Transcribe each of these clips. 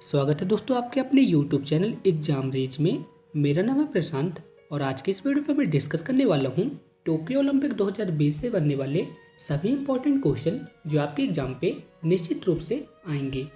स्वागत है दोस्तों आपके अपने YouTube चैनल एग्जाम रेज में। मेरा नाम है प्रशांत और आज की इस वीडियो पर मैं डिस्कस करने वाला हूँ टोक्यो ओलंपिक 2020 से बनने वाले सभी इंपॉर्टेंट क्वेश्चन जो आपके एग्जाम पे निश्चित रूप से आएंगे।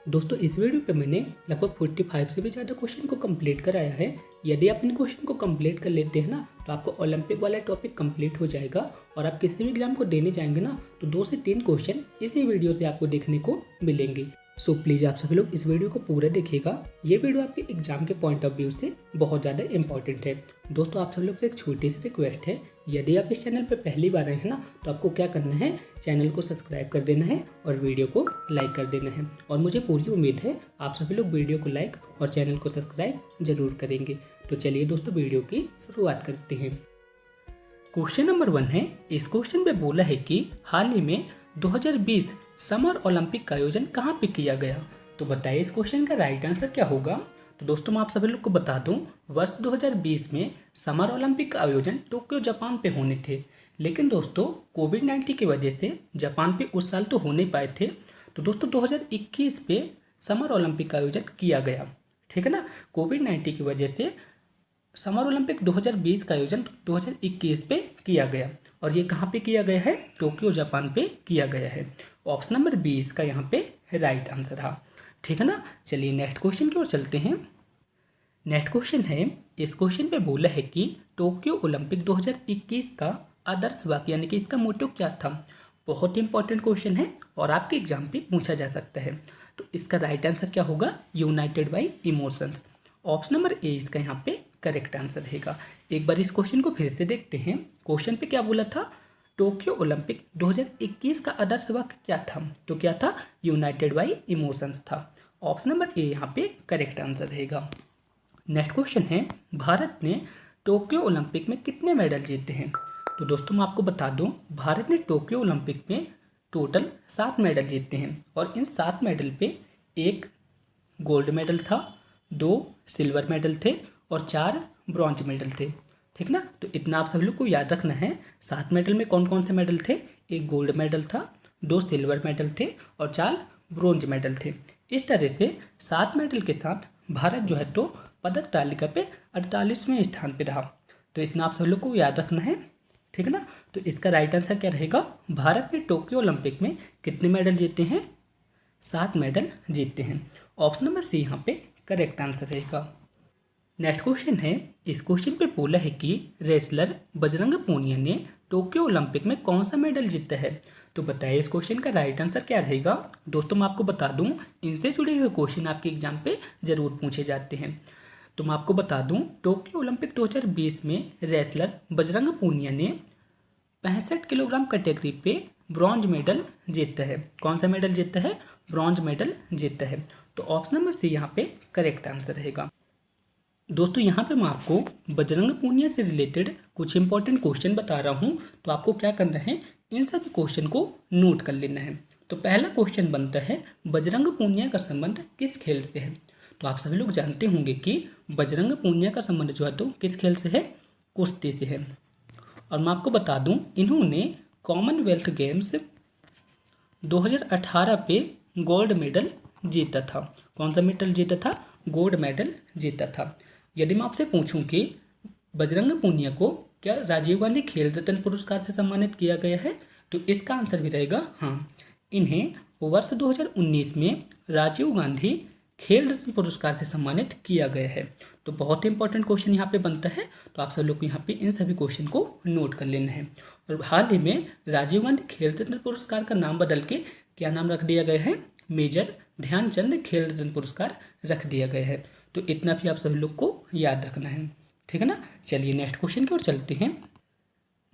दोस्तों इस वीडियो पे मैंने लगभग 45 से भी ज़्यादा क्वेश्चन को कंप्लीट कराया है। यदि आप इन क्वेश्चन को कंप्लीट कर लेते हैं ना तो आपको ओलंपिक वाला टॉपिक कंप्लीट हो जाएगा और आप किसी भी एग्जाम को देने जाएंगे ना तो 2 से 3 क्वेश्चन इसी वीडियो से आपको देखने को मिलेंगे। सो प्लीज़ आप सभी लोग इस वीडियो को पूरा देखिएगा। ये वीडियो आपके एग्जाम के पॉइंट ऑफ व्यू से बहुत ज़्यादा इंपॉर्टेंट है। दोस्तों आप सभी लोग से एक छोटी सी रिक्वेस्ट है, यदि आप इस चैनल पर पहली बार आए हैं ना तो आपको क्या करना है, चैनल को सब्सक्राइब कर देना है और वीडियो को लाइक कर देना है। और मुझे पूरी उम्मीद है आप सभी लोग वीडियो को लाइक और चैनल को सब्सक्राइब जरूर करेंगे। तो चलिए दोस्तों वीडियो की शुरुआत करते हैं। क्वेश्चन नंबर 1 है, इस क्वेश्चन पे बोला है कि हाल ही में 2020 समर ओलंपिक का आयोजन कहाँ पे किया गया। तो बताइए इस क्वेश्चन का राइट आंसर क्या होगा। तो दोस्तों मैं आप सभी लोग को बता दूं, वर्ष 2020 में समर ओलंपिक का आयोजन टोक्यो जापान पे होने थे, लेकिन दोस्तों कोविड-19 की वजह से जापान पे उस साल तो हो नहीं पाए थे। तो दोस्तों 2021 पे समर ओलंपिक का आयोजन किया गया, ठीक है ना। कोविड-19 की वजह से समर ओलंपिक 2020 का आयोजन 2021 पे किया गया और ये कहाँ पे किया गया है, टोक्यो जापान पे किया गया है। ऑप्शन नंबर 20 का यहाँ पे राइट आंसर है, ठीक है ना। चलिए नेक्स्ट क्वेश्चन की ओर चलते हैं। नेक्स्ट क्वेश्चन है, इस क्वेश्चन पे बोला है कि टोक्यो ओलंपिक 2021 का आदर्श वाक्य यानी कि इसका मोटो क्या था। बहुत ही इंपॉर्टेंट क्वेश्चन है और आपके एग्जाम पे पूछा जा सकता है। तो इसका राइट आंसर क्या होगा, United by emotions. Option number ए इसका यहाँ पे करेक्ट आंसर रहेगा। एक बार इस क्वेश्चन को फिर से देखते हैं। क्वेश्चन पे क्या बोला था, टोक्यो ओलंपिक 2021 का आदर्श वाक्य क्या था। तो क्या था, यूनाइटेड बाई इमोशंस था। ऑप्शन नंबर ए यहाँ पे करेक्ट आंसर रहेगा। नेक्स्ट क्वेश्चन है, भारत ने टोक्यो ओलंपिक में कितने मेडल जीते हैं। तो दोस्तों मैं आपको बता दूं, भारत ने टोक्यो ओलंपिक में टोटल 7 मेडल जीते हैं और इन 7 मेडल पे 1 गोल्ड मेडल था, 2 सिल्वर मेडल थे और 4 ब्रॉन्ज मेडल थे, ठीक ना। तो इतना आप सभी लोग को याद रखना है। 7 मेडल में कौन कौन से मेडल थे, 1 गोल्ड मेडल था, 2 सिल्वर मेडल थे और 4 ब्रॉन्ज मेडल थे। इस तरह से 7 मेडल के साथ भारत जो है तो पदक तालिका पे 48वें स्थान पे रहा। तो इतना आप सभी लोग को याद रखना है, ठीक है ना। तो इसका राइट आंसर क्या रहेगा, भारत ने टोक्यो ओलंपिक में कितने मेडल जीते हैं, 7 मेडल जीते हैं। ऑप्शन नंबर सी यहाँ पे करेक्ट आंसर रहेगा। नेक्स्ट क्वेश्चन है, इस क्वेश्चन पे बोला है कि रेसलर बजरंग पूनिया ने टोक्यो ओलंपिक में कौन सा मेडल जीता है। तो बताइए इस क्वेश्चन का राइट आंसर क्या रहेगा। दोस्तों मैं आपको बता दूं, इनसे जुड़े हुए क्वेश्चन आपके एग्जाम पे जरूर पूछे जाते हैं। तो मैं आपको बता दूं, टोक्यो ओलंपिक 2020 में रेसलर बजरंग पूनिया ने 65 किलोग्राम कैटेगरी पे ब्रॉन्ज मेडल जीता है। कौन सा मेडल जीता है, ब्रॉन्ज मेडल जीता है। तो ऑप्शन नंबर सी यहाँ पे करेक्ट आंसर रहेगा। दोस्तों यहाँ पे मैं आपको बजरंग पूनिया से रिलेटेड कुछ इंपॉर्टेंट क्वेश्चन बता रहा हूँ। तो आपको क्या करना है, इन सभी क्वेश्चन को नोट कर लेना है। तो पहला क्वेश्चन बनता है, बजरंग पूनिया का संबंध किस खेल से है। तो आप सभी लोग जानते होंगे कि बजरंग पूनिया का संबंध जो है तो किस खेल से है, कुश्ती से है। और मैं आपको बता दूँ, इन्होंने कॉमनवेल्थ गेम्स 2018 पे गोल्ड मेडल जीता था। कौन सा मेडल जीता था, गोल्ड मेडल जीता था। यदि मैं आपसे पूछूं कि बजरंग पूनिया को क्या राजीव गांधी खेल रत्न पुरस्कार से सम्मानित किया गया है, तो इसका आंसर भी रहेगा हाँ। इन्हें वर्ष 2019 में राजीव गांधी खेल रत्न पुरस्कार से सम्मानित किया गया है। तो बहुत ही इंपॉर्टेंट क्वेश्चन यहाँ पे बनता है। तो आप सब लोग को यहाँ पे इन सभी क्वेश्चन को नोट कर लेना है। और हाल ही में राजीव गांधी खेल रत्न पुरस्कार का नाम बदल के क्या नाम रख दिया गया है, मेजर ध्यानचंद खेल रत्न पुरस्कार रख दिया गया है। तो इतना भी आप सभी लोग को याद रखना है, ठीक है ना। चलिए नेक्स्ट क्वेश्चन की ओर चलते हैं।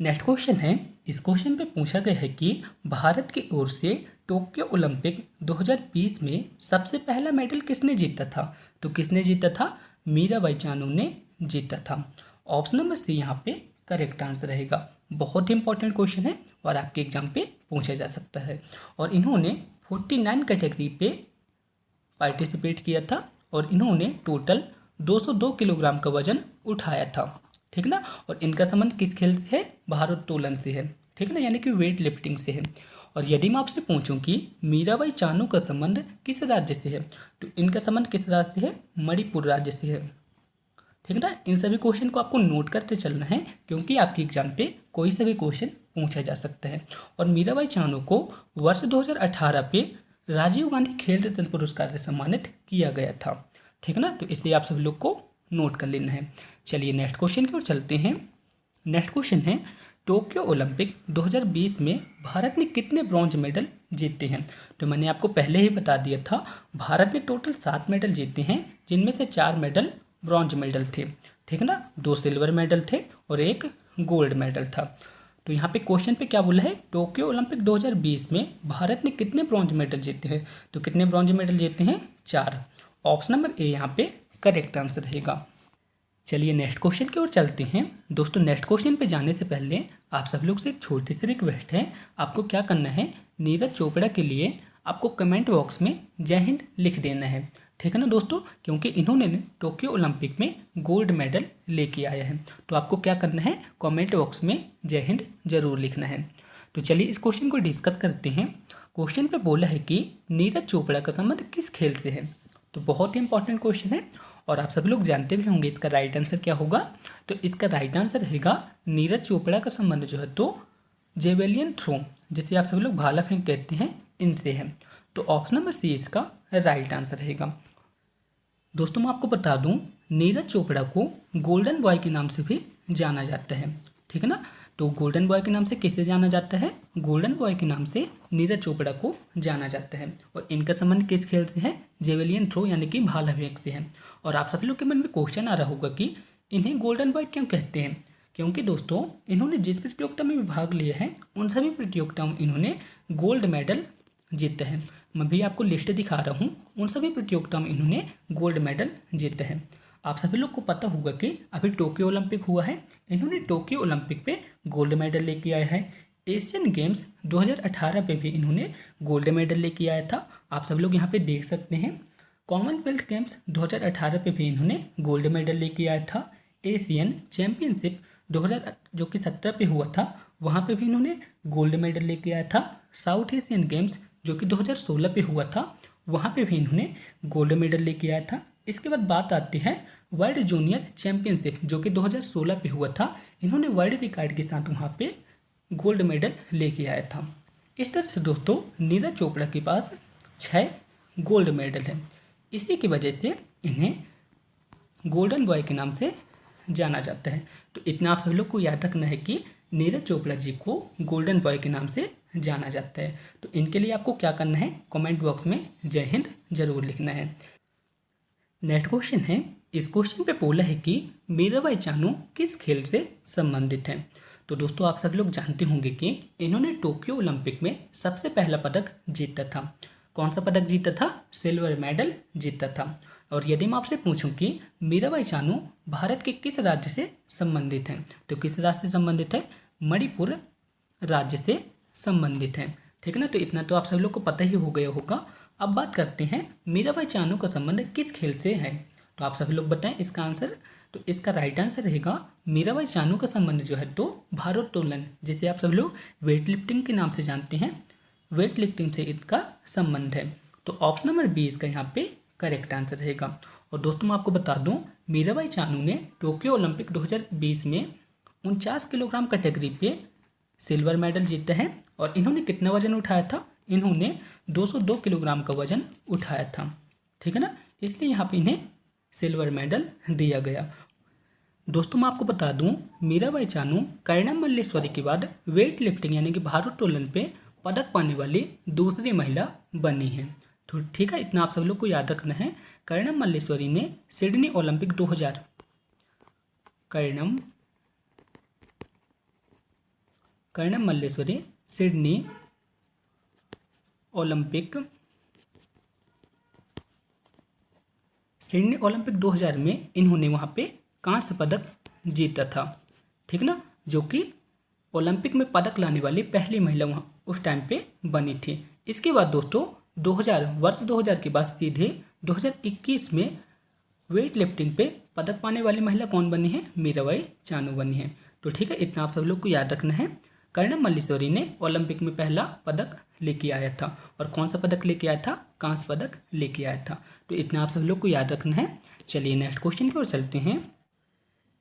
नेक्स्ट क्वेश्चन है, इस क्वेश्चन पे पूछा गया है कि भारत की ओर से टोक्यो ओलंपिक 2020 में सबसे पहला मेडल किसने जीता था। तो किसने जीता था, मीराबाई चानू ने जीता था। ऑप्शन नंबर सी यहाँ पे करेक्ट आंसर रहेगा। बहुत ही इंपॉर्टेंट क्वेश्चन है और आपके एग्जाम पे पूछा जा सकता है। और इन्होंने 49 कैटेगरी पे पार्टिसिपेट किया था और इन्होंने टोटल 202 किलोग्राम का वजन उठाया था, ठीक ना। और इनका संबंध किस खेल से है, भारोत्तोलन से है, ठीक ना, यानी कि वेट लिफ्टिंग से है। और यदि मैं आपसे पूछूं कि मीराबाई चानू का संबंध किस राज्य से है, तो इनका संबंध किस राज्य से है? मणिपुर राज्य से है। ठीक है ना, इन सभी क्वेश्चन को आपको नोट करते चलना है, क्योंकि आपके एग्जाम पे कोई सा भी क्वेश्चन पूछा जा सकता है। और मीराबाई चानू को वर्ष 2018 पे राजीव गांधी खेल रत्न पुरस्कार से सम्मानित किया गया था। ठीक है ना, तो इसलिए आप सभी लोग को नोट कर लेना है। चलिए नेक्स्ट क्वेश्चन की ओर चलते हैं। नेक्स्ट क्वेश्चन है, टोक्यो ओलंपिक 2020 में भारत ने कितने ब्रॉन्ज मेडल जीते हैं? तो मैंने आपको पहले ही बता दिया था, भारत ने टोटल 7 मेडल जीते हैं, जिनमें से 4 मेडल ब्रॉन्ज मेडल थे। ठीक है ना, 2 सिल्वर मेडल थे और 1 गोल्ड मेडल था। तो यहाँ पे क्वेश्चन पे क्या बोला है, टोक्यो ओलंपिक 2020 में भारत ने कितने ब्रॉन्ज मेडल जीते हैं? तो कितने ब्रॉन्ज मेडल जीते हैं? 4। ऑप्शन नंबर ए यहाँ पे करेक्ट आंसर रहेगा। चलिए नेक्स्ट क्वेश्चन की ओर चलते हैं। दोस्तों नेक्स्ट क्वेश्चन पे जाने से पहले आप सब लोग से एक छोटी सी रिक्वेस्ट है, आपको क्या करना है, नीरज चोपड़ा के लिए आपको कमेंट बॉक्स में जय हिंद लिख देना है। ठीक है ना दोस्तों, क्योंकि इन्होंने टोक्यो ओलंपिक में गोल्ड मेडल लेके आया है। तो आपको क्या करना है, कमेंट बॉक्स में जय हिंद जरूर लिखना है। तो चलिए इस क्वेश्चन को डिस्कस करते हैं। क्वेश्चन पे बोला है कि नीरज चोपड़ा का संबंध किस खेल से है? तो बहुत ही इंपॉर्टेंट क्वेश्चन है और आप सभी लोग जानते भी होंगे इसका राइट आंसर क्या होगा। तो इसका राइट आंसर रहेगा, नीरज चोपड़ा का संबंध जो है तो जेवेलियन थ्रो, जिसे आप सभी लोग भाला फेंक कहते हैं, इनसे है। तो ऑप्शन नंबर सी इसका राइट आंसर रहेगा। दोस्तों मैं आपको बता दूं, नीरज चोपड़ा को गोल्डन बॉय के नाम से भी जाना जाता है। ठीक है ना, तो गोल्डन बॉय के नाम से किसे जाना जाता है? गोल्डन बॉय के नाम से नीरज चोपड़ा को जाना जाता है। और इनका संबंध किस खेल से है? जेवेलियन थ्रो यानी कि भाला फेंक से है। और आप सभी लोग के मन में क्वेश्चन आ रहा होगा कि इन्हें गोल्डन बॉय क्यों कहते हैं? क्योंकि दोस्तों इन्होंने जिस प्रतियोगिता में भी भाग लिया है, उन सभी प्रतियोगिताओं में इन्होंने गोल्ड मेडल जीता है। मैं भी आपको लिस्ट दिखा रहा हूँ, उन सभी प्रतियोगिताओं में इन्होंने गोल्ड मेडल जीता है। आप सभी लोग को पता होगा कि अभी टोक्यो ओलंपिक हुआ है, इन्होंने टोक्यो ओलंपिक पे गोल्ड मेडल लेके आया है। एशियन गेम्स 2018 पे भी इन्होंने गोल्ड मेडल लेके आया था। आप सब लोग यहाँ पे देख सकते हैं। कॉमनवेल्थ गेम्स 2018 पे भी इन्होंने गोल्ड मेडल लेके आया था। एशियन चैम्पियनशिप 2000 जो कि 17 पे हुआ था, वहाँ पे भी इन्होंने गोल्ड मेडल लेके आया था। साउथ एशियन गेम्स जो कि 2016 पे हुआ था, वहाँ पे भी इन्होंने गोल्ड मेडल लेके आया था। इसके बाद बात आती है वर्ल्ड जूनियर चैंपियनशिप जो कि 2016 पे हुआ था, इन्होंने वर्ल्ड रिकॉर्ड के साथ वहाँ पे गोल्ड मेडल लेके आया था। इस तरह से दोस्तों नीरज चोपड़ा के पास 6 गोल्ड मेडल है। इसी की वजह से इन्हें गोल्डन बॉय के नाम से जाना जाता है। तो इतना आप सभी लोग को याद रखना है कि नीरज चोपड़ा जी को गोल्डन बॉय के नाम से जाना जाता है। तो इनके लिए आपको क्या करना है, कमेंट बॉक्स में जय हिंद जरूर लिखना है। नेक्स्ट क्वेश्चन है, इस क्वेश्चन पे बोला है कि मीराबाई चानू किस खेल से संबंधित है? तो दोस्तों आप सभी लोग जानते होंगे कि इन्होंने टोक्यो ओलंपिक में सबसे पहला पदक जीता था। कौन सा पदक जीता था? सिल्वर मेडल जीता था। और यदि मैं आपसे पूछूं कि मीराबाई चानू भारत के किस राज्य से संबंधित हैं, तो किस राज्य से संबंधित है? मणिपुर राज्य से संबंधित है। ठीक है ना, तो इतना तो आप सभी लोग को पता ही हो गया होगा। अब बात करते हैं मीराबाई चानू का संबंध किस खेल से है। तो आप सभी लोग बताएं इसका आंसर। तो इसका राइट आंसर रहेगा, मीराबाई चानू का संबंध जो है तो भारोत्तोलन, जिसे आप सभी लोग वेट लिफ्टिंग के नाम से जानते हैं, वेट लिफ्टिंग से इसका संबंध है। तो ऑप्शन नंबर बी इसका यहाँ पे करेक्ट आंसर रहेगा। और दोस्तों मैं आपको बता दूं, मीराबाई चानू ने टोक्यो ओलंपिक 2020 में 49 किलोग्राम कैटेगरी पे सिल्वर मेडल जीता है। और इन्होंने कितना वजन उठाया था? इन्होंने 202 किलोग्राम का वजन उठाया था। ठीक है ना, इसलिए यहाँ पे इन्हें सिल्वर मेडल दिया गया। दोस्तों मैं आपको बता दूं, मीराबाई चानू कर्णम मल्लेश्वरी के बाद वेट लिफ्टिंग यानी कि भारोत्तोलन पे पदक पाने वाली दूसरी महिला बनी है। तो ठीक है, इतना आप सब लोग को याद रखना है। कर्णम मल्लेश्वरी ने Sydney Olympic 2000 Karnam Malleswari Sydney Olympic 2000 में इन्होंने वहाँ पे कांस्य पदक जीता था। ठीक ना, जो कि ओलंपिक में पदक लाने वाली पहली महिला वहाँ उस टाइम पे बनी थी। इसके बाद दोस्तों 2000 के बाद सीधे 2021 में वेट लिफ्टिंग पे पदक पाने वाली महिला कौन बनी है? मीराबाई चानू बनी है। तो ठीक है, इतना आप सब लोग को याद रखना है। कर्णम मल्लेश्वरी ने ओलंपिक में पहला पदक लेके आया था, और कौन सा पदक लेके आया था? कांस्य पदक लेके आया था। तो इतना आप सभी लोग को याद रखना है। चलिए नेक्स्ट क्वेश्चन की ओर चलते हैं।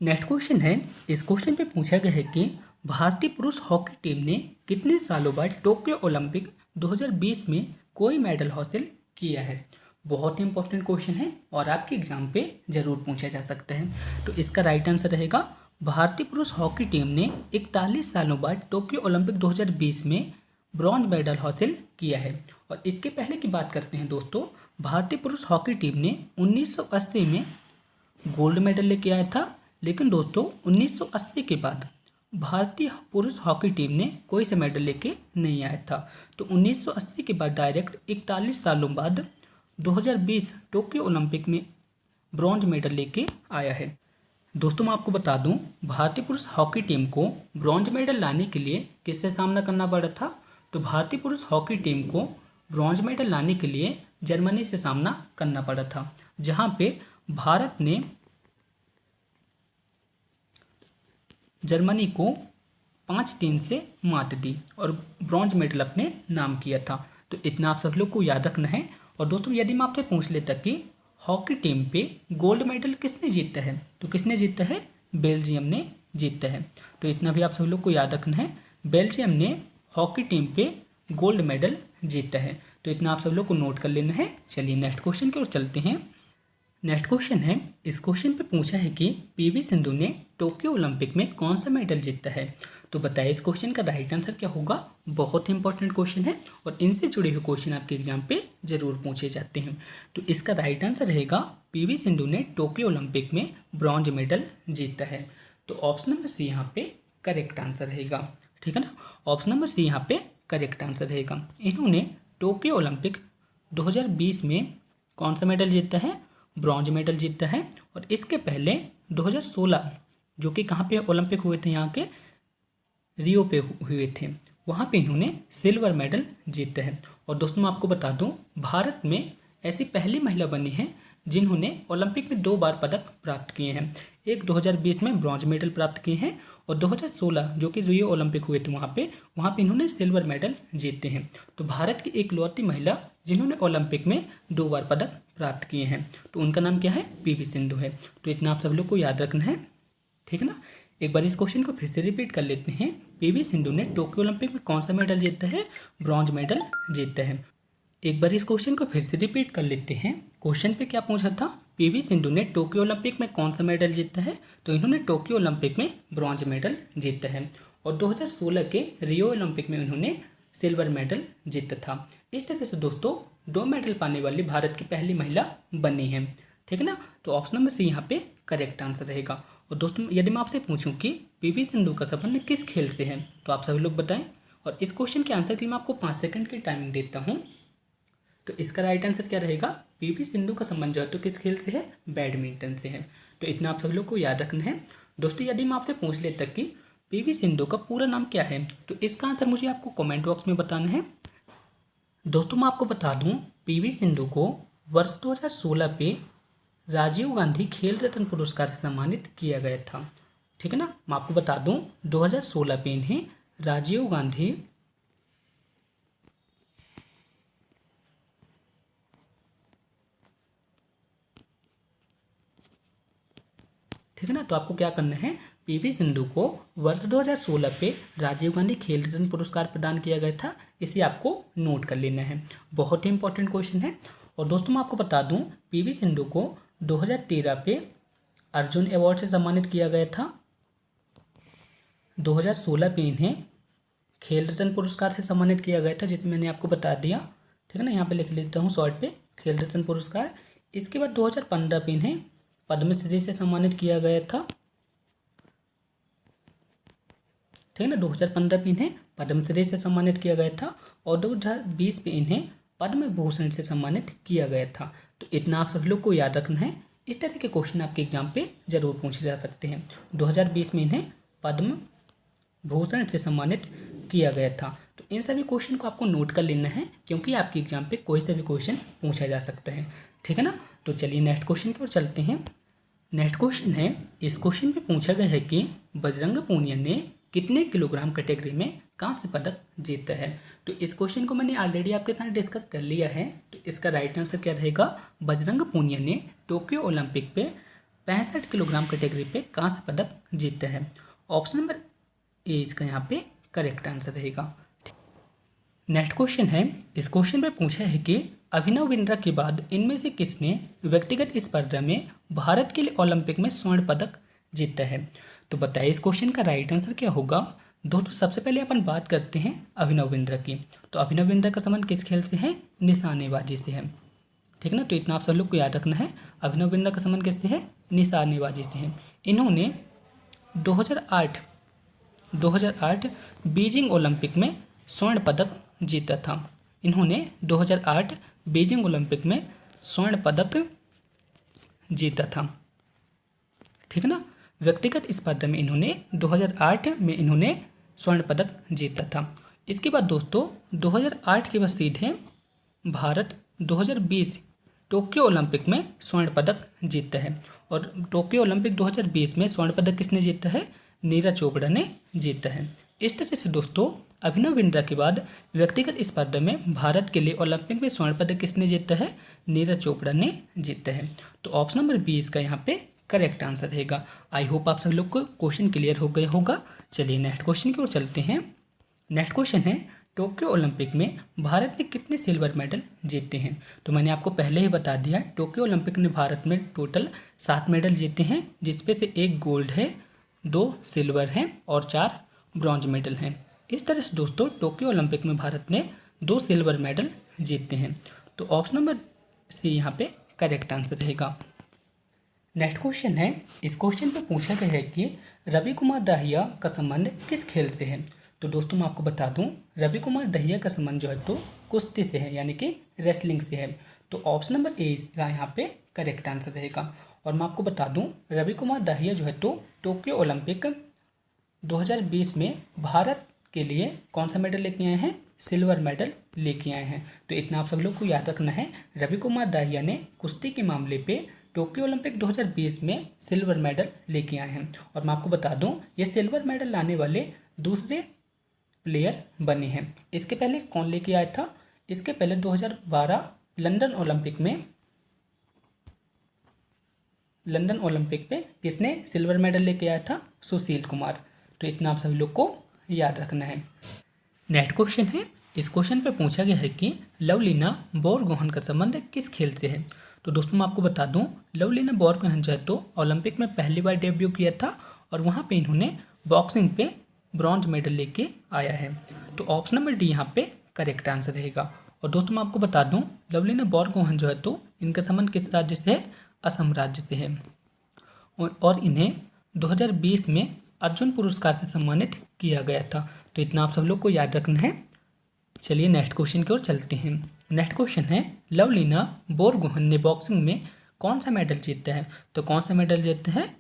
नेक्स्ट क्वेश्चन है, इस क्वेश्चन पे पूछा गया है कि भारतीय पुरुष हॉकी टीम ने कितने सालों बाद टोक्यो ओलंपिक 2020 में कोई मेडल हासिल किया है? बहुत ही इंपॉर्टेंट क्वेश्चन है और आपके एग्जाम पे जरूर पूछा जा सकता है। तो इसका राइट आंसर रहेगा, भारतीय पुरुष हॉकी टीम ने 41 सालों बाद टोक्यो ओलंपिक 2020 में ब्रॉन्ज मेडल हासिल किया है। और इसके पहले की बात करते हैं दोस्तों, भारतीय पुरुष हॉकी टीम ने 1980 में गोल्ड मेडल लेके आया था, लेकिन दोस्तों 1980 के बाद भारतीय पुरुष हॉकी टीम ने कोई सा मेडल लेके नहीं आया था। तो 1980 के बाद डायरेक्ट 41 सालों बाद 2020 टोक्यो ओलंपिक में ब्रॉन्ज मेडल लेके आया है। दोस्तों मैं आपको बता दूं, भारतीय पुरुष हॉकी टीम को ब्रॉन्ज मेडल लाने के लिए किससे सामना करना पड़ा था? तो भारतीय पुरुष हॉकी टीम को ब्रॉन्ज मेडल लाने के लिए जर्मनी से सामना करना पड़ा था, जहां पे भारत ने जर्मनी को 5-3 से मात दी और ब्रॉन्ज मेडल अपने नाम किया था। तो इतना आप सब लोग को याद रखना है। और दोस्तों यदि मैं आपसे पूछ लेता कि हॉकी टीम पे गोल्ड मेडल किसने जीता है, तो किसने जीता है? बेल्जियम ने जीता है। तो इतना भी आप सब लोग को याद रखना है, बेल्जियम ने हॉकी टीम पे गोल्ड मेडल जीता है। तो इतना आप सब लोग को नोट कर लेना है। चलिए नेक्स्ट क्वेश्चन की ओर चलते हैं। नेक्स्ट क्वेश्चन है, इस क्वेश्चन पे पूछा है कि पीवी सिंधु ने टोक्यो ओलंपिक में कौन सा मेडल जीता है? तो बताइए इस क्वेश्चन का राइट आंसर क्या होगा? बहुत ही इंपॉर्टेंट क्वेश्चन है और इनसे जुड़े हुए क्वेश्चन आपके एग्जाम पे जरूर पूछे जाते हैं। तो इसका राइट आंसर रहेगा, पीवी सिंधु ने टोक्यो ओलंपिक में ब्रॉन्ज मेडल जीता है। तो ऑप्शन नंबर सी यहाँ पे करेक्ट आंसर रहेगा। ठीक है ना, ऑप्शन नंबर सी यहाँ पे करेक्ट आंसर रहेगा। इन्होंने टोक्यो ओलंपिक 2020 में कौन सा मेडल जीता है? ब्रॉन्ज मेडल जीता है। और इसके पहले 2016 जो कि कहाँ पे ओलंपिक हुए थे, यहाँ के रियो पे हुए थे, वहाँ पे इन्होंने सिल्वर मेडल जीता है। और दोस्तों मैं आपको बता दूं, भारत में ऐसी पहली महिला बनी है जिन्होंने ओलंपिक में 2 बार पदक प्राप्त किए हैं। एक 2020 में ब्रॉन्ज मेडल प्राप्त किए हैं और 2016 जो कि रियो ओलंपिक हुए थे वहाँ पे इन्होंने सिल्वर मेडल जीते हैं। तो भारत की इकलौती महिला जिन्होंने ओलंपिक में 2 बार पदक प्राप्त किए हैं, तो उनका नाम क्या है? पीवी सिंधु है। तो इतना आप सब लोग को याद रखना है। ठीक है ना, एक बार इस क्वेश्चन को फिर से रिपीट कर लेते हैं। पीवी सिंधु ने टोक्यो ओलंपिक में कौन सा मेडल जीता है? ब्रॉन्ज मेडल जीता है। एक बार इस क्वेश्चन को फिर से रिपीट कर लेते हैं। क्वेश्चन पे क्या पूछा था? पीवी सिंधु ने टोक्यो ओलंपिक में कौन सा मेडल जीता है? तो इन्होंने टोक्यो ओलंपिक में ब्रॉन्ज मेडल जीता है। और 2016 के रियो ओलंपिक में उन्होंने सिल्वर मेडल जीता था। इस तरह से दोस्तों 2 मेडल पाने वाली भारत की पहली महिला बनी है। ठीक है ना, तो ऑप्शन नंबर सी यहाँ पे करेक्ट आंसर रहेगा। और दोस्तों यदि मैं आपसे पूछूं कि पीवी सिंधु का संबंध किस खेल से है, तो आप सभी लोग बताएं। और इस क्वेश्चन के आंसर के लिए मैं आपको 5 सेकंड की टाइमिंग देता हूं। तो इसका राइट आंसर क्या रहेगा? पीवी सिंधु का संबंध जो है तो किस खेल से है? बैडमिंटन से है। तो इतना आप सभी लोग को याद रखना है। दोस्तों यदि मैं आपसे पूछ लेता कि पीवी सिंधु का पूरा नाम क्या है, तो इसका आंसर मुझे आपको कमेंट बॉक्स में बताना है। दोस्तों मैं आपको बता दूं, पीवी सिंधु को वर्ष 2016 पे राजीव गांधी खेल रत्न पुरस्कार से सम्मानित किया गया था। ठीक है ना, मैं आपको बता दूं 2016 पे इन्हें राजीव गांधी ठीक है ना, तो आपको क्या करना है? पीवी सिंधु को वर्ष 2016 पे राजीव गांधी खेल रत्न पुरस्कार प्रदान किया गया था। इसे आपको नोट कर लेना है, बहुत ही इंपॉर्टेंट क्वेश्चन है। और दोस्तों मैं आपको बता दूं, पीवी सिंधु को 2013 पे अर्जुन अवार्ड से सम्मानित किया गया था। 2016 पे इन्हें खेल रत्न पुरस्कार से सम्मानित किया गया था, जिसे मैंने आपको बता दिया। ठीक है ना, यहाँ पे लिख लेता हूँ शॉर्ट पे, खेल रत्न पुरस्कार। इसके बाद 2015 पे इन्हें पद्मश्री से सम्मानित किया गया था। ठीक है ना, 2015 पे इन्हें पद्मश्री से सम्मानित किया गया था और 2020 पे इन्हें पद्म भूषण से सम्मानित किया गया था। तो इतना आप सभी लोग को याद रखना है। इस तरह के क्वेश्चन आपके एग्जाम पे जरूर पूछे जा सकते हैं। 2020 में इन्हें पद्म भूषण से सम्मानित किया गया था। तो इन सभी क्वेश्चन को आपको नोट कर लेना है, क्योंकि आपके एग्जाम पे कोई सा भी क्वेश्चन पूछा जा सकता है। ठीक है ना, तो चलिए नेक्स्ट क्वेश्चन की ओर चलते हैं। नेक्स्ट क्वेश्चन है, इस क्वेश्चन पे पूछा गया है कि बजरंग पूनिया ने कितने किलोग्राम कैटेगरी में कांस्य पदक जीता है। तो इस क्वेश्चन को मैंने ऑलरेडी आपके साथ डिस्कस कर लिया है। तो इसका राइट आंसर क्या रहेगा, बजरंग पूनिया ने टोक्यो ओलंपिक पे 65 किलोग्राम कैटेगरी पे कांस्य पदक जीता है। ऑप्शन नंबर ए इसका यहाँ पे करेक्ट आंसर रहेगा। नेक्स्ट क्वेश्चन है, इस क्वेश्चन में पूछा है कि अभिनव बिंद्रा के बाद इनमें से किसने व्यक्तिगत स्पर्धा में भारत के लिए ओलंपिक में स्वर्ण पदक जीता है। तो बताइए इस क्वेश्चन का राइट आंसर क्या होगा। दोस्तों सबसे पहले अपन बात करते हैं अभिनव बिंद्रा की। तो अभिनव बिंद्रा का संबंध किस खेल से है, निशानेबाजी से है। ठीक ना, तो इतना आप सब लोग को याद रखना है। अभिनव बिंद्रा का संबंध किससे है, निशानेबाजी से है। इन्होंने 2008 बीजिंग ओलंपिक में स्वर्ण पदक जीता था। इन्होंने 2008 बीजिंग ओलंपिक में स्वर्ण पदक जीता था। ठीक है ना, व्यक्तिगत स्पर्धा में इन्होंने 2008 में इन्होंने स्वर्ण पदक जीता था। इसके बाद दोस्तों 2008 के बाद सीधे भारत 2020 टोक्यो ओलंपिक में स्वर्ण पदक जीता है। और टोक्यो ओलंपिक 2020 में स्वर्ण पदक किसने जीता है, नीरज चोपड़ा ने जीता है। इस तरह से दोस्तों अभिनव बिंद्रा के बाद व्यक्तिगत स्पर्धा में भारत के लिए ओलंपिक में स्वर्ण पदक किसने जीता है, नीरज चोपड़ा ने जीता है। तो ऑप्शन नंबर 20 का यहाँ पे करेक्ट आंसर रहेगा। आई होप आप सब लोग को क्वेश्चन क्लियर हो गया होगा। चलिए नेक्स्ट क्वेश्चन की ओर चलते हैं। नेक्स्ट क्वेश्चन है, टोक्यो ओलंपिक में भारत ने कितने सिल्वर मेडल जीते हैं। तो मैंने आपको पहले ही बता दिया, टोक्यो ओलंपिक ने भारत में टोटल 7 मेडल जीते हैं, जिसपे से 1 गोल्ड है, 2 सिल्वर हैं और 4 ब्रॉन्ज मेडल हैं। इस तरह से दोस्तों टोक्यो ओलंपिक में भारत ने 2 सिल्वर मेडल जीते हैं। तो ऑप्शन नंबर सी यहाँ पे करेक्ट आंसर रहेगा। नेक्स्ट क्वेश्चन है, इस क्वेश्चन पे पूछा गया है कि रवि कुमार दाहिया का संबंध किस खेल से है। तो दोस्तों मैं आपको बता दूं, रवि कुमार दाहिया का संबंध जो है तो कुश्ती से है, यानी कि रेसलिंग से है। तो ऑप्शन नंबर ए का यहाँ पे करेक्ट आंसर रहेगा। और मैं आपको बता दूं, रवि कुमार दाहिया जो है तो टोक्यो ओलंपिक 2020 में भारत के लिए कौन सा मेडल लेके आए हैं, सिल्वर मेडल लेके आए हैं। तो इतना आप सब लोग को याद रखना है, रवि कुमार दाहिया ने कुश्ती के मामले पे टोक्यो ओलंपिक 2020 में सिल्वर मेडल लेके आए हैं। और मैं आपको बता दूं, ये सिल्वर मेडल लाने वाले दूसरे प्लेयर बने हैं। इसके पहले कौन लेके आया था, इसके पहले 2012 लंदन ओलंपिक पे किसने सिल्वर मेडल लेके आया था, सुशील कुमार। तो इतना आप सभी लोग को याद रखना है। नेक्स्ट क्वेश्चन है, इस क्वेश्चन पे पूछा गया है कि लवलीना बोरगोहन का संबंध किस खेल से है। तो दोस्तों मैं आपको बता दूं, लवलीना बोरगोहन जो है तो ओलंपिक में पहली बार डेब्यू किया था और वहाँ पे इन्होंने बॉक्सिंग पे ब्रॉन्ज मेडल लेके आया है। तो ऑप्शन नंबर डी यहाँ पे करेक्ट आंसर रहेगा। और दोस्तों मैं आपको बता दूं, लवलीना बोरगोहन जो है तो इनका संबंध किस राज्य से है, असम राज्य से है। और इन्हें 2020 में अर्जुन पुरस्कार से सम्मानित किया गया था। तो इतना आप सब लोग को याद रखना है। चलिए नेक्स्ट क्वेश्चन की ओर चलते हैं। नेक्स्ट क्वेश्चन है, लवलीना बोरगोहन ने बॉक्सिंग में कौन सा मेडल जीता है। तो कौन सा मेडल जीता है,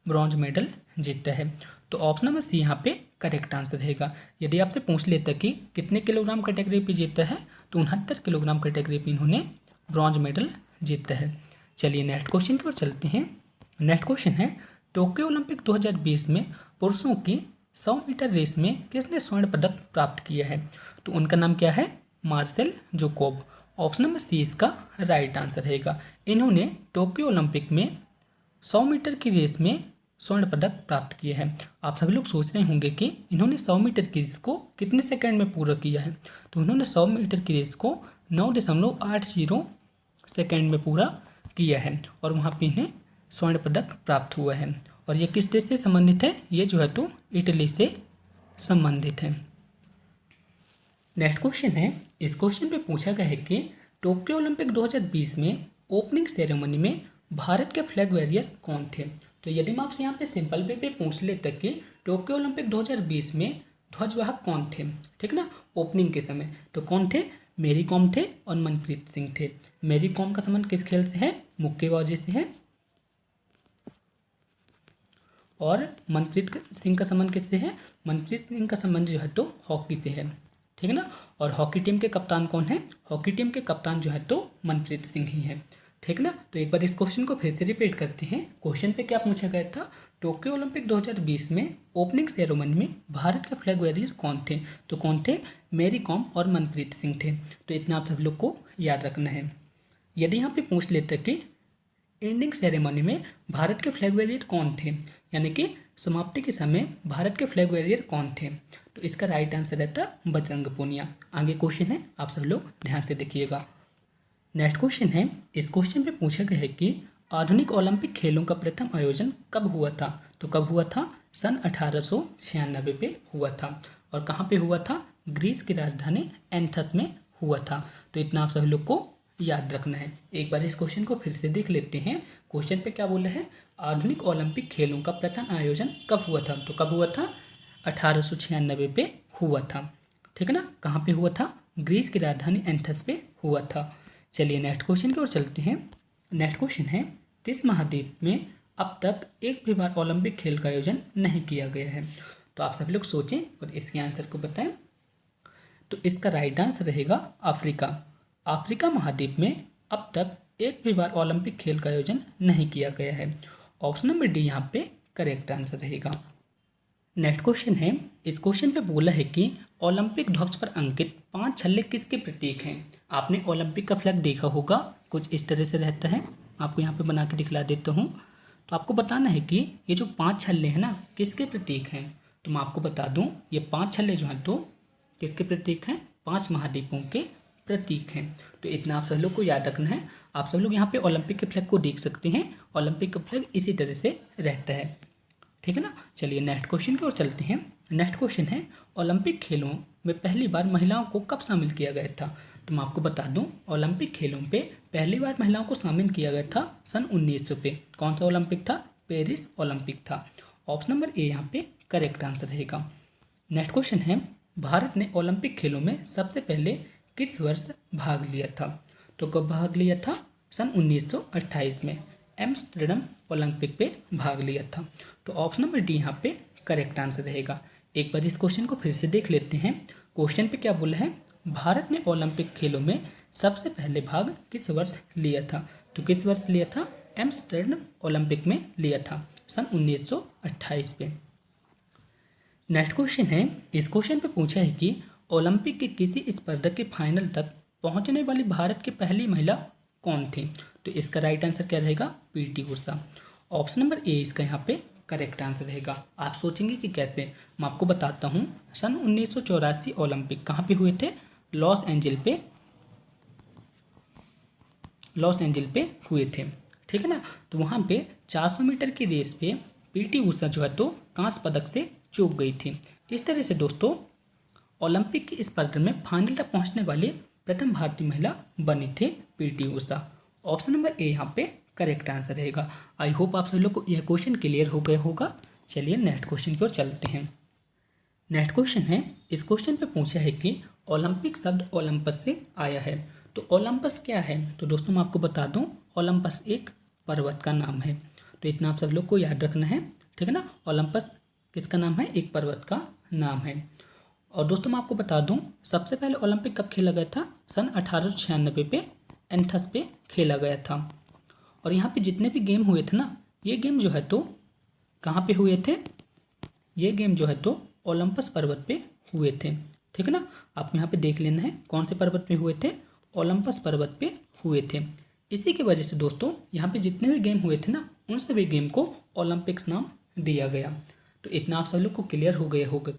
ब्रॉन्ज मेडल जीता है। तो ऑप्शन नंबर सी यहाँ पे करेक्ट आंसर रहेगा। यदि आपसे पूछ लेता कि कितने किलोग्राम कैटेगरी पे जीता है, तो 69 किलोग्राम कैटेगरी पे इन्होंने ब्रॉन्ज मेडल जीता है। चलिए नेक्स्ट क्वेश्चन की ओर चलते हैं। नेक्स्ट क्वेश्चन है, टोक्यो ओलंपिक 2020 में पुरुषों की 100 मीटर रेस में किसने स्वर्ण पदक प्राप्त किया है। तो उनका नाम क्या है, Marcel Jacob. Option number C इसका राइट आंसर रहेगा। इन्होंने टोक्यो ओलंपिक में 100 मीटर की रेस में स्वर्ण पदक प्राप्त किया है। आप सभी लोग सोच रहे होंगे कि इन्होंने 100 मीटर की रेस को कितने सेकंड में पूरा किया है। तो उन्होंने 100 मीटर की रेस को 9.80 सेकंड में पूरा किया है और वहाँ पे इन्हें स्वर्ण पदक प्राप्त हुआ है। और ये किस देश से संबंधित है, ये जो है तो इटली से संबंधित है। नेक्स्ट क्वेश्चन है, इस क्वेश्चन पे पूछा गया है कि टोक्यो ओलंपिक 2020 में ओपनिंग सेरेमनी में भारत के फ्लैग बैरियर कौन थे। तो यदि मैं आपसे यहाँ पे सिंपल वे पे पूछ लेता कि टोक्यो ओलंपिक 2020 में ध्वजवाहक कौन थे, ठीक ना, ओपनिंग के समय, तो कौन थे, मेरी कॉम थे और मनप्रीत सिंह थे। मेरी कॉम का संबंध किस खेल से है, मुक्केबाजी से है। और मनप्रीत सिंह का संबंध किससे है, मनप्रीत सिंह का संबंध जो है तो हॉकी से है, ठीक है ना। और हॉकी टीम के कप्तान कौन है, हॉकी टीम के कप्तान जो है तो मनप्रीत सिंह ही है। ठीक ना। तो एक बार इस क्वेश्चन को फिर से रिपीट करते हैं। क्वेश्चन पे क्या पूछा गया था, टोक्यो ओलंपिक 2020 में ओपनिंग सेरेमनी में भारत के फ्लैग वेरियर कौन थे। तो कौन थे, मेरी कॉम और मनप्रीत सिंह थे। तो इतना आप सब लोग को याद रखना है। यदि यहाँ पे पूछ लेते कि एंडिंग सेरेमनी में भारत के फ्लैग वेरियर कौन थे, यानी कि समाप्ति के समय भारत के फ्लैग वेरियर कौन थे, तो इसका राइट आंसर रहता बजरंग पूनिया। आगे क्वेश्चन है, आप सब लोग ध्यान से देखिएगा। नेक्स्ट क्वेश्चन है, इस क्वेश्चन पे पूछा गया है कि आधुनिक ओलंपिक खेलों का प्रथम आयोजन कब हुआ था। तो कब हुआ था, सन 1896 पे हुआ था। और कहाँ पे हुआ था, ग्रीस की राजधानी एथेंस में हुआ था। तो इतना आप सभी लोग को याद रखना है। एक बार इस क्वेश्चन को फिर से देख लेते हैं। क्वेश्चन पे क्या बोला है, आधुनिक ओलंपिक खेलों का प्रथम आयोजन कब हुआ था। तो कब हुआ था, 1896 पे हुआ था। ठीक है ना। कहाँ पे हुआ था, ग्रीस की राजधानी एथेंस पे हुआ था। चलिए नेक्स्ट क्वेश्चन की ओर चलते हैं। नेक्स्ट क्वेश्चन है, किस महाद्वीप में अब तक एक भी बार ओलंपिक खेल का आयोजन नहीं किया गया है। तो आप सभी लोग सोचें और इसके आंसर को बताएं। तो इसका राइट आंसर रहेगा अफ्रीका। अफ्रीका महाद्वीप में अब तक एक भी बार ओलंपिक खेल का आयोजन नहीं किया गया है। ऑप्शन नंबर डी यहाँ पे करेक्ट आंसर रहेगा। नेक्स्ट क्वेश्चन है, इस क्वेश्चन पे बोला है कि ओलंपिक ध्वज पर अंकित 5 छल्ले किसके प्रतीक हैं। आपने ओलंपिक का फ्लैग देखा होगा, कुछ इस तरह से रहता है। आपको यहाँ पे बना के दिखला देता हूँ। तो आपको बताना है कि ये जो 5 छल्ले हैं ना, किसके प्रतीक हैं। तो मैं आपको बता दूँ, ये 5 छल्ले जो हैं तो किसके प्रतीक हैं, 5 महाद्वीपों के प्रतीक हैं। तो इतना आप सब लोग को याद रखना है। आप सब लोग यहाँ पे ओलंपिक के फ्लैग को देख सकते हैं। ओलंपिक का फ्लैग इसी तरह से रहता है। ठीक है ना। चलिए नेक्स्ट क्वेश्चन की ओर चलते हैं। नेक्स्ट क्वेश्चन है, ओलंपिक खेलों में पहली बार महिलाओं को कब शामिल किया गया था। तो मैं आपको बता दूं, ओलंपिक खेलों पे पहली बार महिलाओं को शामिल किया गया था सन 1900 पे। कौन सा ओलंपिक था, पेरिस ओलंपिक था। ऑप्शन नंबर ए यहाँ पे करेक्ट आंसर रहेगा। नेक्स्ट क्वेश्चन है, भारत ने ओलंपिक खेलों में सबसे पहले किस वर्ष भाग लिया था। तो कब भाग लिया था, सन 1928 में एम्स्टर्डम ओलंपिक पे भाग लिया था। तो ऑप्शन नंबर डी यहाँ पे करेक्ट आंसर रहेगा। एक बार इस क्वेश्चन को फिर से देख लेते हैं। क्वेश्चन पे क्या बोला है, भारत ने ओलंपिक खेलों में सबसे पहले भाग किस वर्ष लिया था। तो किस वर्ष लिया था, एम्स्टर्डम ओलंपिक में लिया था सन 1928 पे। नेक्स्ट क्वेश्चन है, इस क्वेश्चन पे पूछा है कि ओलंपिक के किसी स्पर्धा के फाइनल तक पहुंचने वाली भारत की पहली महिला कौन थी। तो इसका राइट आंसर क्या रहेगा, पीटी उषा। ऑप्शन नंबर ए इसका यहाँ पे करेक्ट आंसर रहेगा। आप सोचेंगे कि कैसे, मैं आपको बताता हूँ। सन 1984 ओलंपिक कहाँ पे हुए थे, लॉस एंजिल पे हुए थे। ठीक है ना। तो वहाँ पे 400 मीटर की रेस पे पीटी उषा जो है तो कांस्य पदक से चूक गई थी। इस तरह से दोस्तों ओलंपिक की स्पर्धा में फाइनल तक पहुंचने वाली प्रथम भारतीय महिला बनी थी PT Usha. Option number A यहाँ पे करेक्ट आंसर रहेगा। आई होप आप सभी लोग को यह क्वेश्चन क्लियर हो गया होगा। चलिए नेक्स्ट क्वेश्चन की ओर चलते हैं। नेक्स्ट क्वेश्चन है, इस क्वेश्चन पे पूछा है कि ओलंपिक शब्द ओलंपस से आया है। तो ओलंपस क्या है। तो दोस्तों मैं आपको बता दूं, ओलंपस एक पर्वत का नाम है। तो इतना आप सब लोग को याद रखना है। ठीक है ना। ओलंपस किसका नाम है, एक पर्वत का नाम है। और दोस्तों मैं आपको बता दूं, सबसे पहले ओलंपिक कब खेला गया था, सन 1896 पे एथेंस पे खेला गया था। और यहाँ पे जितने भी गेम हुए थे ना, ये गेम जो है तो कहाँ पे हुए थे, ये गेम जो है तो ओलंपस पर्वत पे हुए थे। ठीक है ना। आपको यहाँ पे देख लेना है कौन से पर्वत पे हुए थे, ओलंपस पर्वत पे हुए थे। इसी की वजह से दोस्तों यहाँ पे जितने भी गेम हुए थे ना, उन सभी गेम को ओलंपिक्स नाम दिया गया। तो इतना आप सब लोग को क्लियर हो गया होगा।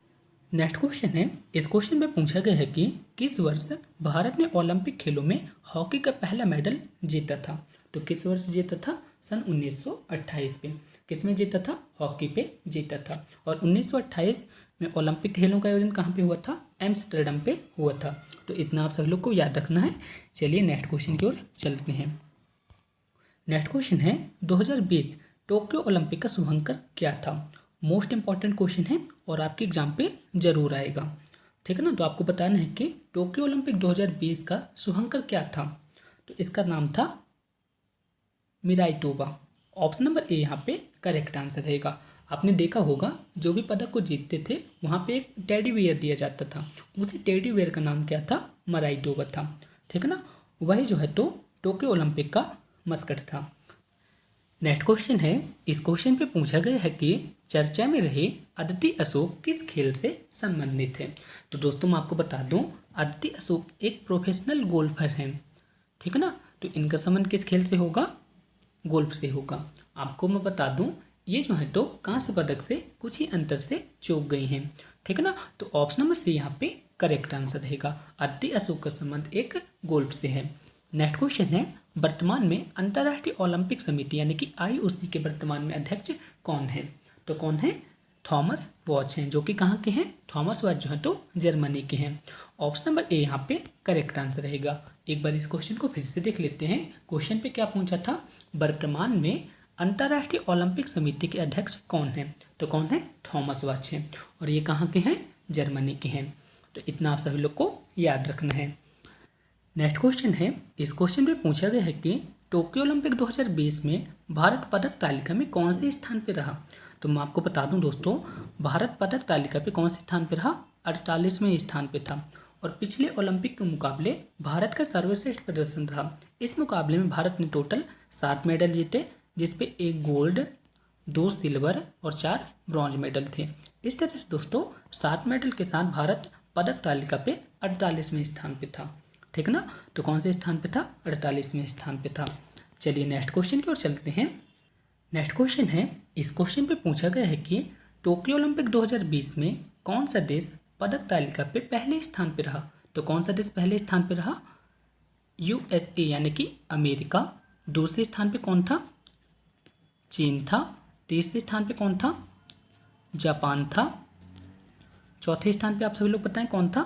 नेक्स्ट क्वेश्चन है, इस क्वेश्चन में पूछा गया है कि किस वर्ष भारत ने ओलंपिक खेलों में हॉकी का पहला मेडल जीता था। तो किस वर्ष जीता था, सन 1928 पे। किस में जीता था, हॉकी पे जीता था। और 1928 में ओलंपिक खेलों का आयोजन कहाँ पे हुआ था, एम्स्टर्डम पे हुआ था। तो इतना आप सब लोग को याद रखना है। चलिए नेक्स्ट क्वेश्चन की ओर चलते हैं। नेक्स्ट क्वेश्चन है, 2020 टोक्यो ओलंपिक का शुभंकर क्या था। मोस्ट इंपॉर्टेंट क्वेश्चन है और आपके एग्जाम पे जरूर आएगा। ठीक है ना। तो आपको बताना है कि टोक्यो ओलंपिक 2020 का शुभंकर क्या था। तो इसका नाम था Mirai Toba. Option number A यहाँ पे करेक्ट आंसर रहेगा। आपने देखा होगा, जो भी पदक को जीतते थे वहाँ पे एक टेडी बियर दिया जाता था। उसी टेडी बियर का नाम क्या था, मिराई टोबा था। ठीक है ना। वही जो है तो टोक्यो ओलंपिक का मस्कट था। नेक्स्ट क्वेश्चन है, इस क्वेश्चन पे पूछा गया है कि चर्चा में रहे अदिति अशोक किस खेल से संबंधित है। तो दोस्तों मैं आपको बता दूं, अदिति अशोक एक प्रोफेशनल गोल्फर हैं, ठीक है ना। तो इनका संबंध किस खेल से होगा, गोल्फ से होगा। आपको मैं बता दूं, ये जो है तो कांस्य पदक से कुछ ही अंतर से चूक गई हैं, ठीक है ना। तो ऑप्शन नंबर सी यहाँ पे करेक्ट आंसर रहेगा। अदिति अशोक का संबंध एक गोल्फ से है। नेक्स्ट क्वेश्चन है, वर्तमान में अंतर्राष्ट्रीय ओलंपिक समिति यानी कि IOC के वर्तमान में अध्यक्ष कौन है। तो कौन है, थॉमस बॉच हैं, जो कि कहाँ के हैं, थॉमस बॉच जो है तो जर्मनी के हैं। ऑप्शन नंबर ए यहाँ पे करेक्ट आंसर रहेगा। एक बार इस क्वेश्चन को फिर से देख लेते हैं। क्वेश्चन पे क्या पूछा था, वर्तमान में अंतर्राष्ट्रीय ओलंपिक समिति के अध्यक्ष कौन है। तो कौन है, थॉमस बॉच हैं, और ये कहाँ के हैं, जर्मनी के हैं। तो इतना आप सभी लोग को याद रखना है। नेक्स्ट क्वेश्चन है, इस क्वेश्चन में पूछा गया है कि टोक्यो ओलंपिक 2020 में भारत पदक तालिका में कौन से स्थान पर रहा। तो मैं आपको बता दूं दोस्तों, भारत पदक तालिका पे कौन से स्थान पर रहा, 48वें स्थान पे था। और पिछले ओलंपिक के मुकाबले भारत का सर्वश्रेष्ठ प्रदर्शन रहा। इस मुकाबले में भारत ने टोटल 7 मेडल जीते, जिसपे 1 गोल्ड, 2 सिल्वर और 4 ब्रॉन्ज मेडल थे। इस तरह से दोस्तों 7 मेडल के साथ भारत पदक तालिका पे 48वें स्थान पे था, ठीक है ना। तो कौन से स्थान पे था, 48वें स्थान पे था। चलिए नेक्स्ट क्वेश्चन की ओर चलते हैं। नेक्स्ट क्वेश्चन है, इस क्वेश्चन पे पूछा गया है कि टोक्यो ओलंपिक 2020 में कौन सा देश पदक तालिका पे पहले स्थान पे रहा। तो कौन सा देश पहले स्थान पे रहा, USA यानी कि अमेरिका। दूसरे स्थान पे कौन था, चीन था। तीसरे स्थान पे कौन था, जापान था। चौथे स्थान पे आप सभी लोग बताएं कौन था।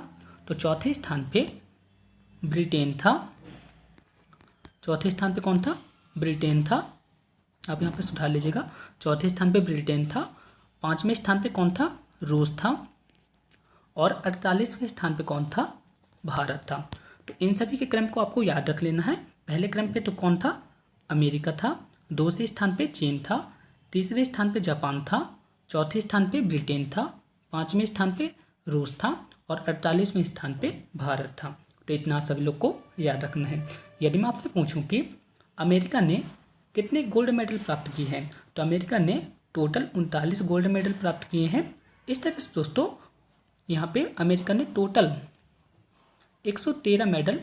तो चौथे स्थान पे ब्रिटेन था। चौथे स्थान पे कौन था, ब्रिटेन था। आप यहाँ पे सुधार लीजिएगा, चौथे स्थान पे ब्रिटेन था। 5वें स्थान पे कौन था, रूस था। और 48वें स्थान पे कौन था, भारत था। तो इन सभी के क्रम को आपको याद रख लेना है। पहले क्रम पे तो कौन था, अमेरिका था। दूसरे स्थान पे चीन था। तीसरे स्थान पे जापान था। चौथे स्थान पे ब्रिटेन था। 5वें स्थान पे रूस था। और 48वें स्थान पे भारत था। तो इतना आप सभी लोग को याद रखना है। यदि मैं आपसे पूछूं कि अमेरिका ने कितने गोल्ड मेडल प्राप्त किए हैं, तो अमेरिका ने टोटल 39 गोल्ड मेडल प्राप्त किए हैं। इस तरह से दोस्तों यहाँ पे अमेरिका ने टोटल 113 मेडल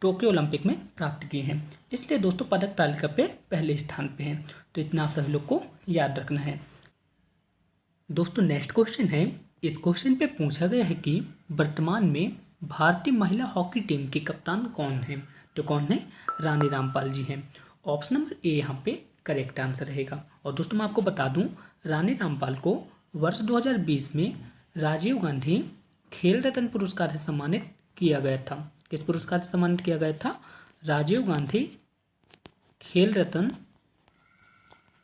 टोक्यो ओलंपिक में प्राप्त किए हैं। इसलिए दोस्तों पदक तालिका पे पहले स्थान पे हैं। तो इतना आप सभी लोग को याद रखना है। दोस्तों नेक्स्ट क्वेश्चन है, इस क्वेश्चन पे पूछा गया है कि वर्तमान में भारतीय महिला हॉकी टीम के कप्तान कौन है। तो कौन है, रानी रामपाल जी हैं। ऑप्शन नंबर ए यहाँ पे करेक्ट आंसर रहेगा। और दोस्तों मैं आपको बता दूं, रानी रामपाल को वर्ष 2020 में राजीव गांधी खेल रत्न पुरस्कार से सम्मानित किया गया था। किस पुरस्कार से सम्मानित किया गया था, राजीव गांधी खेल रत्न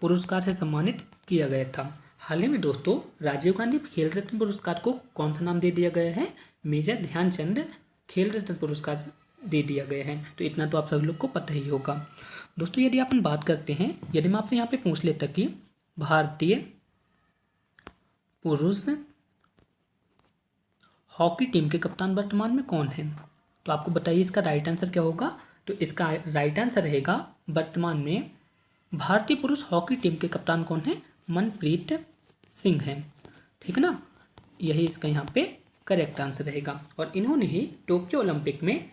पुरस्कार से सम्मानित किया गया था। हाल ही में दोस्तों राजीव गांधी खेल रत्न पुरस्कार को कौन सा नाम दे दिया गया है, मेजर ध्यानचंद खेल रत्न पुरस्कार दे दिया गया है। तो इतना तो आप सभी लोग को पता ही होगा। दोस्तों यदि अपन बात करते हैं, यदि मैं आपसे यहाँ पे पूछ लेता कि भारतीय पुरुष हॉकी टीम के कप्तान वर्तमान में कौन है, तो आपको बताइए इसका राइट आंसर क्या होगा। तो इसका राइट आंसर रहेगा, वर्तमान में भारतीय पुरुष हॉकी टीम के कप्तान कौन है, मनप्रीत सिंह हैं, ठीक है ना। यही इसका यहाँ पे करेक्ट आंसर रहेगा। और इन्होंने ही टोक्यो ओलंपिक में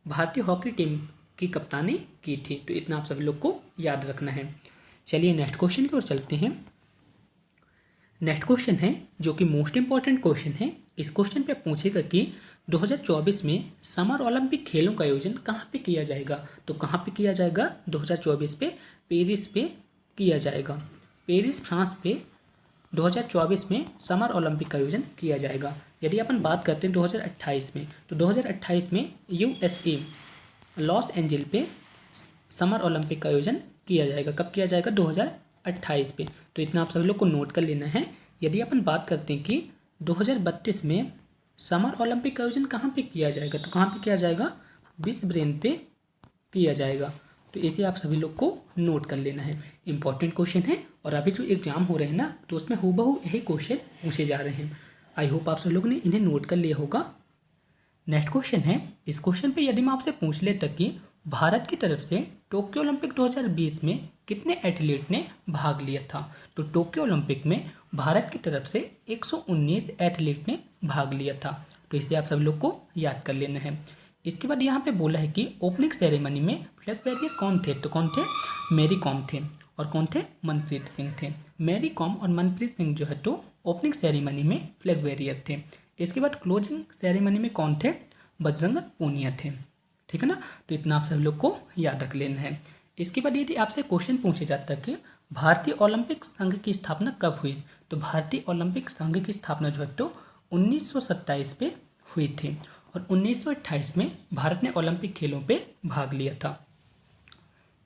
भारतीय हॉकी टीम की कप्तानी की थी। तो इतना आप सभी लोग को याद रखना है। चलिए नेक्स्ट क्वेश्चन की ओर चलते हैं। नेक्स्ट क्वेश्चन है जो कि मोस्ट इंपॉर्टेंट क्वेश्चन है। इस क्वेश्चन पे पूछेगा कि 2024 में समर ओलंपिक खेलों का आयोजन कहाँ पे किया जाएगा। तो कहाँ पे किया जाएगा, 2024 पे पेरिस पे किया जाएगा। पेरिस फ्रांस पे 2024 में समर ओलंपिक का आयोजन किया जाएगा। यदि अपन बात करते हैं 2028 में, तो 2028 में USA लॉस एंजिल पे समर ओलंपिक का आयोजन किया जाएगा। कब किया जाएगा, 2028 पे। तो इतना आप सभी लोग को नोट कर लेना है। यदि अपन बात करते हैं कि 2032 में समर ओलंपिक का आयोजन कहाँ पे किया जाएगा, तो कहाँ पे किया जाएगा, ब्रिस्बेन पे किया जाएगा। तो इसे आप सभी लोग को नोट कर लेना है। इंपॉर्टेंट क्वेश्चन है और अभी जो एग्जाम हो रहे हैं ना, तो उसमें हूबहू यही क्वेश्चन पूछे जा रहे हैं। आई होप आप सभी लोगों ने इन्हें नोट कर लिया होगा। नेक्स्ट क्वेश्चन है, इस क्वेश्चन पे यदि मैं आपसे पूछ लेता कि भारत की तरफ से टोक्यो ओलंपिक 2020 में कितने एथलीट ने भाग लिया था? तो टोक्यो ओलंपिक में भारत की तरफ से 119 एथलीट ने भाग लिया था। तो इसे आप सभी लोग को याद कर लेना है। इसके बाद यहाँ पे बोला है कि ओपनिंग सेरेमनी में फ्लैग बैरियर कौन थे? तो कौन थे? मैरी कॉम थे। और कौन थे? मनप्रीत सिंह थे। मैरी कॉम और मनप्रीत सिंह जो है तो ओपनिंग सेरेमनी में फ्लैग बैरियर थे। इसके बाद क्लोजिंग सेरेमनी में कौन थे? बजरंग पूनिया थे। ठीक है ना? तो इतना आप सभी लोग को याद रख लेना है। इसके बाद यदि आपसे क्वेश्चन पूछा जाता है कि भारतीय ओलंपिक संघ की स्थापना कब हुई? तो भारतीय ओलंपिक संघ की स्थापना जो है तो 1927 पे हुई थी और 1928 में भारत ने ओलंपिक खेलों पे भाग लिया था।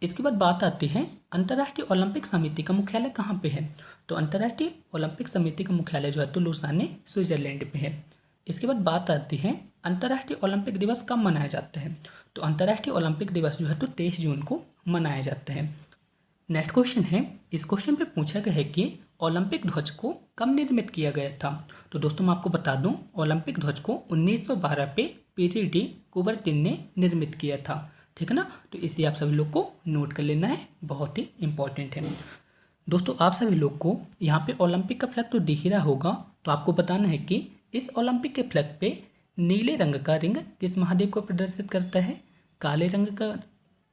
इसके बाद बात आती है अंतर्राष्ट्रीय ओलंपिक समिति का मुख्यालय कहाँ पे है? तो अंतर्राष्ट्रीय ओलंपिक समिति का मुख्यालय जो है तो लुसाने स्विट्जरलैंड पे है। इसके बाद बात आती है अंतर्राष्ट्रीय ओलंपिक दिवस कब मनाया जाता है? तो अंतर्राष्ट्रीय ओलंपिक दिवस जो है तो 23 जून को मनाया जाता है। नेक्स्ट क्वेश्चन है, इस क्वेश्चन पे पूछा गया है कि ओलंपिक ध्वज को कब निर्मित किया गया था? तो दोस्तों मैं आपको बता दूं, ओलंपिक ध्वज को 1912 पे पीटीटी कुबरटिन ने निर्मित किया था। ठीक है ना? तो इसे आप सभी लोग को नोट कर लेना है, बहुत ही इंपॉर्टेंट है। दोस्तों आप सभी लोग को यहाँ पे ओलंपिक का फ्लैग तो दिख ही रहा होगा, तो आपको बताना है कि इस ओलंपिक के फ्लैग पे नीले रंग का रिंग किस महाद्वीप को प्रदर्शित करता है? काले रंग का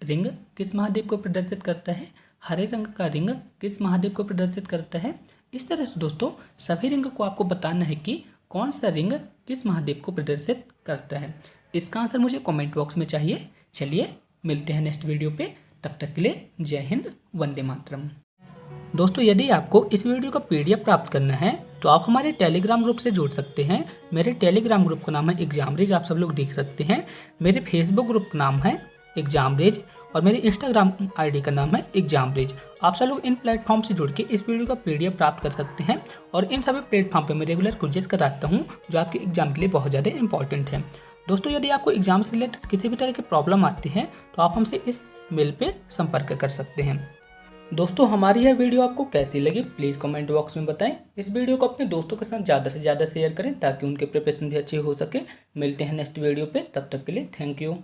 रिंग किस महाद्वीप को प्रदर्शित करता है? हरे रंग का रिंग किस महाद्वीप को प्रदर्शित करता है? इस तरह से दोस्तों सभी रिंग को आपको बताना है कि कौन सा रिंग किस महाद्वीप को प्रदर्शित करता है। इसका आंसर मुझे कमेंट बॉक्स में चाहिए। चलिए मिलते हैं नेक्स्ट वीडियो पे, तब तक के लिए जय हिंद, वंदे मातरम। दोस्तों यदि आपको इस वीडियो का पीडीएफ प्राप्त करना है तो आप हमारे टेलीग्राम ग्रुप से जुड़ सकते हैं। मेरे टेलीग्राम ग्रुप का नाम है एग्जामरेज, आप सब लोग देख सकते हैं। मेरे फेसबुक ग्रुप का नाम है एग्जामरेज और मेरे इंस्टाग्राम आईडी का नाम है एग्जामरेज। आप सब लोग इन प्लेटफॉर्म से जुड़ के इस वीडियो का पीडीएफ प्राप्त कर सकते हैं और इन सभी प्लेटफॉर्म पर मैं रेगुलर क्विज़ेस कराता हूँ जो आपके एग्जाम के लिए बहुत ज़्यादा इंपॉर्टेंट है। दोस्तों यदि आपको एग्जाम से रिलेटेड किसी भी तरह की प्रॉब्लम आती है तो आप हमसे इस मेल पे संपर्क कर सकते हैं। दोस्तों हमारी यह वीडियो आपको कैसी लगी प्लीज़ कमेंट बॉक्स में बताएं। इस वीडियो को अपने दोस्तों के साथ ज़्यादा से ज़्यादा शेयर करें ताकि उनके प्रिपरेशन भी अच्छी हो सके। मिलते हैं नेक्स्ट वीडियो पे, तब तक के लिए थैंक यू।